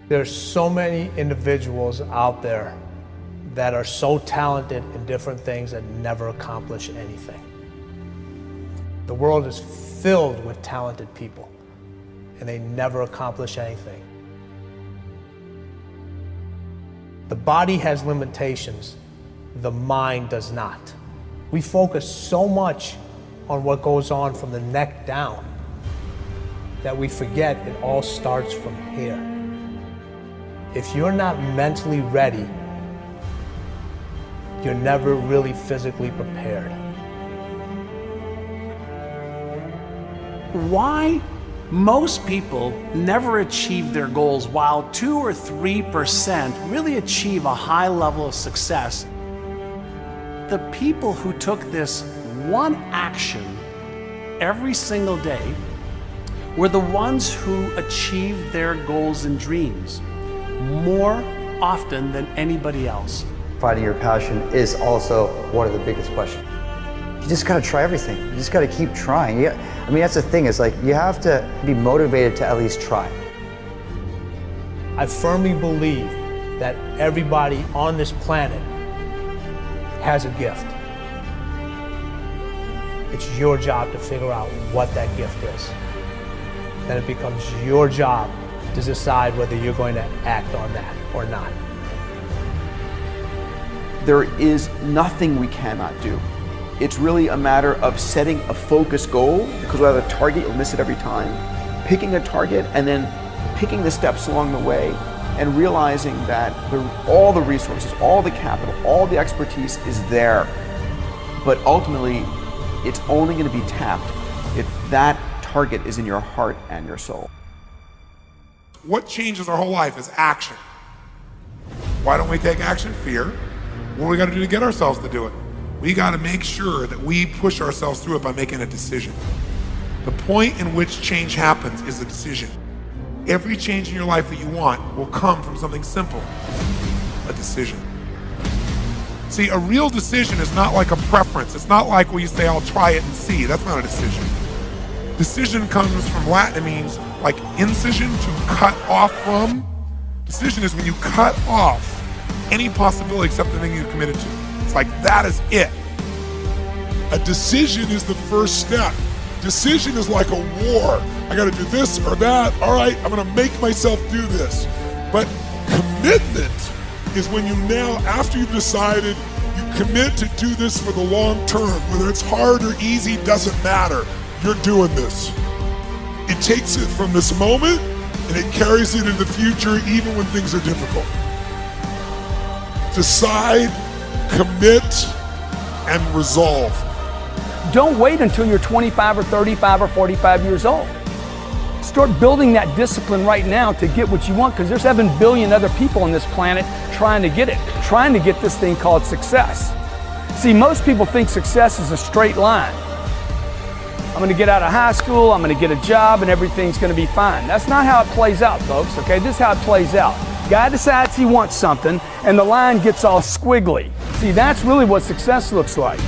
There's so many individuals out there that are so talented in different things that never accomplish anything. The world is filled with talented people, and they never accomplish anything. The body has limitations, the mind does not. We focus so much on what goes on from the neck down that we forget it all starts from here. If you're not mentally ready, you're never really physically prepared. Why most people never achieve their goals while 2 or 3% really achieve a high level of success? The people who took this one action every single day were the ones who achieved their goals and dreams more often than anybody else. Finding your passion is also one of the biggest questions. You just gotta try everything. You just gotta keep trying. I mean, that's the thing, is like, you have to be motivated to at least try. I firmly believe that everybody on this planet has a gift. It's your job to figure out what that gift is. Then it becomes your job to decide whether you're going to act on that or not. There is nothing we cannot do. It's really a matter of setting a focused goal, because without a target, you'll miss it every time. Picking a target and then picking the steps along the way and realizing that all the resources, all the capital, all the expertise is there. But ultimately, it's only going to be tapped if that target is in your heart and your soul. What changes our whole life is action. Why don't we take action? Fear. What do we got to do to get ourselves to do it? We got to make sure that we push ourselves through it by making a decision. The point in which change happens is a decision. Every change in your life that you want will come from something simple, a decision. See, a real decision is not like a preference. It's not like where you say, I'll try it and see. That's not a decision. Decision comes from Latin. It means like incision, to cut off from. Decision is when you cut off any possibility except the thing you're committed to. It's like, that is it. A decision is the first step. Decision is like a war. I gotta do this or that. All right, I'm gonna make myself do this. But commitment is when you now, after you've decided, you commit to do this for the long term. Whether it's hard or easy, doesn't matter. You're doing this. It takes it from this moment and it carries it into the future even when things are difficult. Decide, commit, and resolve. Don't wait until you're 25 or 35 or 45 years old. Start building that discipline right now to get what you want, because there's 7 billion other people on this planet trying to get it, trying to get this thing called success. See, most people think success is a straight line. I'm gonna get out of high school, I'm gonna get a job, and everything's gonna be fine. That's not how it plays out, folks, okay? This is how it plays out. Guy decides he wants something, and the line gets all squiggly. See, that's really what success looks like.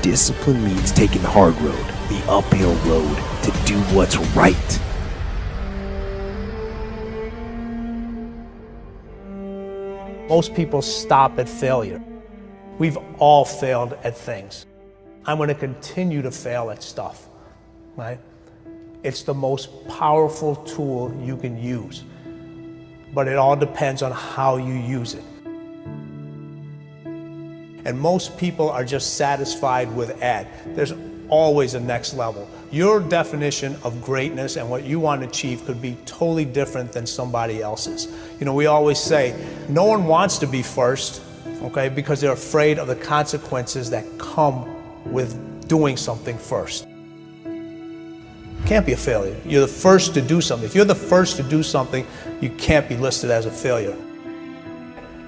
Discipline means taking the hard road, the uphill road, to do what's right. Most people stop at failure. We've all failed at things. I'm going to continue to fail at stuff, right? It's the most powerful tool you can use, but it all depends on how you use it. And most people are just satisfied with ed. There's always a next level. Your definition of greatness and what you want to achieve could be totally different than somebody else's. You know, we always say, no one wants to be first, okay, because they're afraid of the consequences that come with doing something first. Can't be a failure. You're the first to do something. If you're the first to do something, you can't be listed as a failure.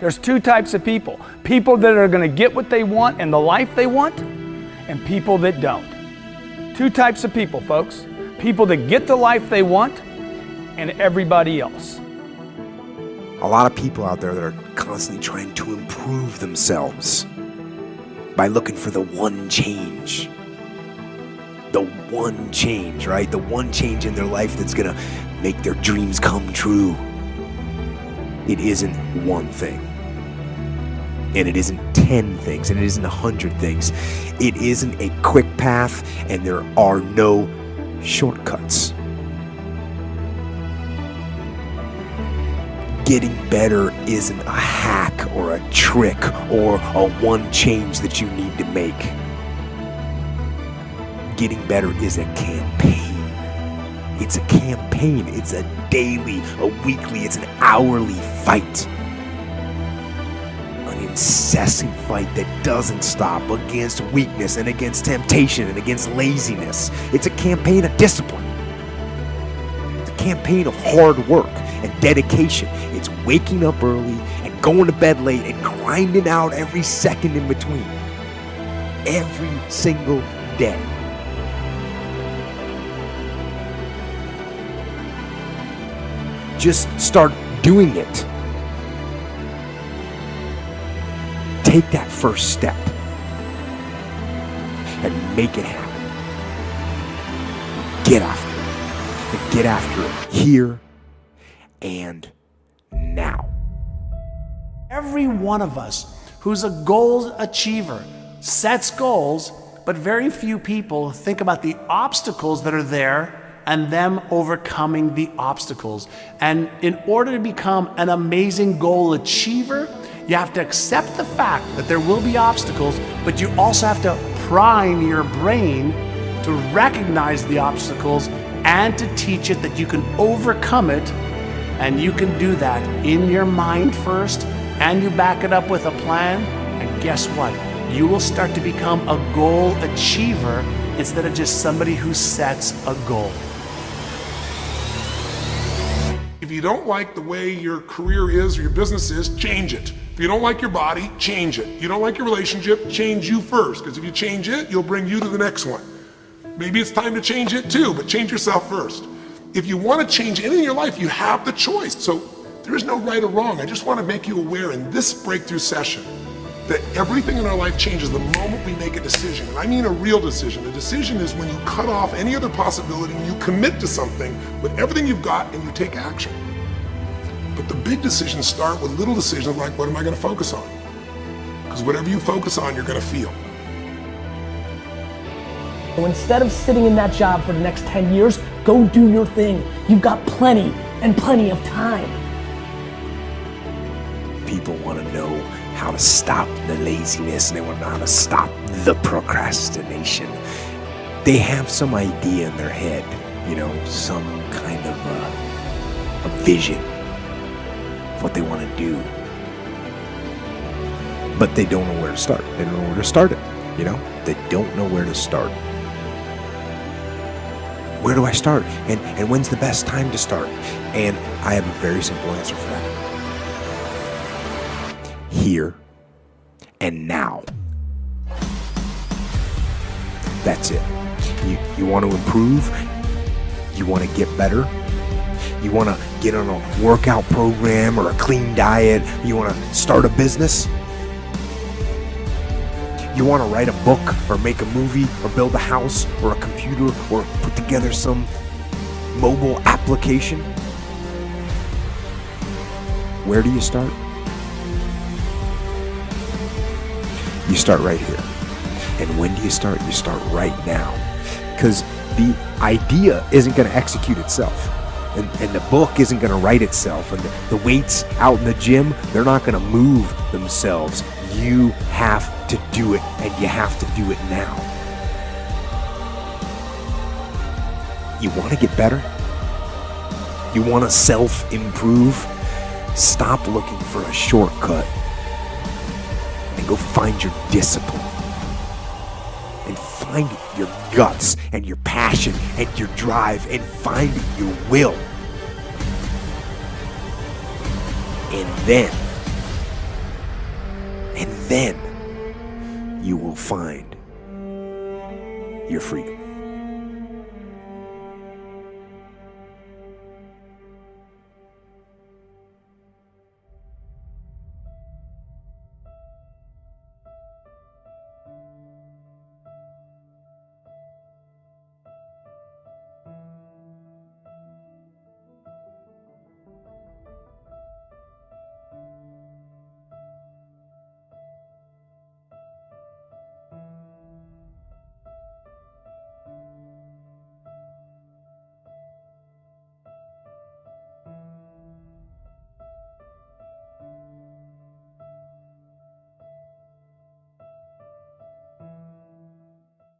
There's 2 types of people. People that are gonna get what they want and the life they want, and people that don't. 2 types of people, folks. People that get the life they want, and everybody else. A lot of people out there that are constantly trying to improve themselves by looking for the one change. The one change, right? The one change in their life that's gonna make their dreams come true. it isn't one thing. And it isn't 10 things, and it isn't 100 things. It isn't a quick path, and there are no shortcuts. Getting better isn't a hack or a trick or a one change that you need to make. Getting better is a campaign. It's a campaign. It's a daily, a weekly, it's an hourly fight. An incessant fight that doesn't stop against weakness and against temptation and against laziness. It's a campaign of discipline. It's a campaign of hard work and dedication. It's waking up early and going to bed late and grinding out every second in between. Every single day. Just start doing it. Take that first step and make it happen. Get after it. And get after it here and now. Every one of us who's a goal achiever sets goals, but very few people think about the obstacles that are there and them overcoming the obstacles. And in order to become an amazing goal achiever, you have to accept the fact that there will be obstacles, but you also have to prime your brain to recognize the obstacles and to teach it that you can overcome it. And you can do that in your mind first, and you back it up with a plan. And guess what? You will start to become a goal achiever instead of just somebody who sets a goal. If you don't like the way your career is or your business is, change it. If you don't like your body, change it. You don't like your relationship, change you first. Because if you change it, you'll bring you to the next one. Maybe it's time to change it too, but change yourself first. If you want to change anything in your life, you have the choice. So there is no right or wrong. I just want to make you aware in this breakthrough session that everything in our life changes the moment we make a decision. And I mean a real decision. A decision is when you cut off any other possibility and you commit to something with everything you've got and you take action. But the big decisions start with little decisions like, what am I going to focus on? Because whatever you focus on, you're going to feel. So instead of sitting in that job for the next 10 years, go do your thing. You've got plenty and plenty of time. People want to know how to stop the laziness, and they want to know how to stop the procrastination. They have some idea in their head, some kind of a vision of what they want to do. But they don't know where to start. They don't know where to start it, They don't know where to start. Where do I start? And when's the best time to start? And I have a very simple answer for that. Here and now. That's it. You want to improve? You want to get better? You want to get on a workout program or a clean diet? You want to start a business? You want to write a book or make a movie or build a house or a computer or put together some mobile application? Where do you start? You start right here. And when do you start? You start right now. Because the idea isn't going to execute itself. And the book isn't going to write itself. And the weights out in the gym, they're not going to move themselves. You have to do it, and you have to do it now. You want to get better? You want to self-improve? Stop looking for a shortcut and go find your discipline. And find your guts and your passion and your drive and find your will. And then you will find your freedom.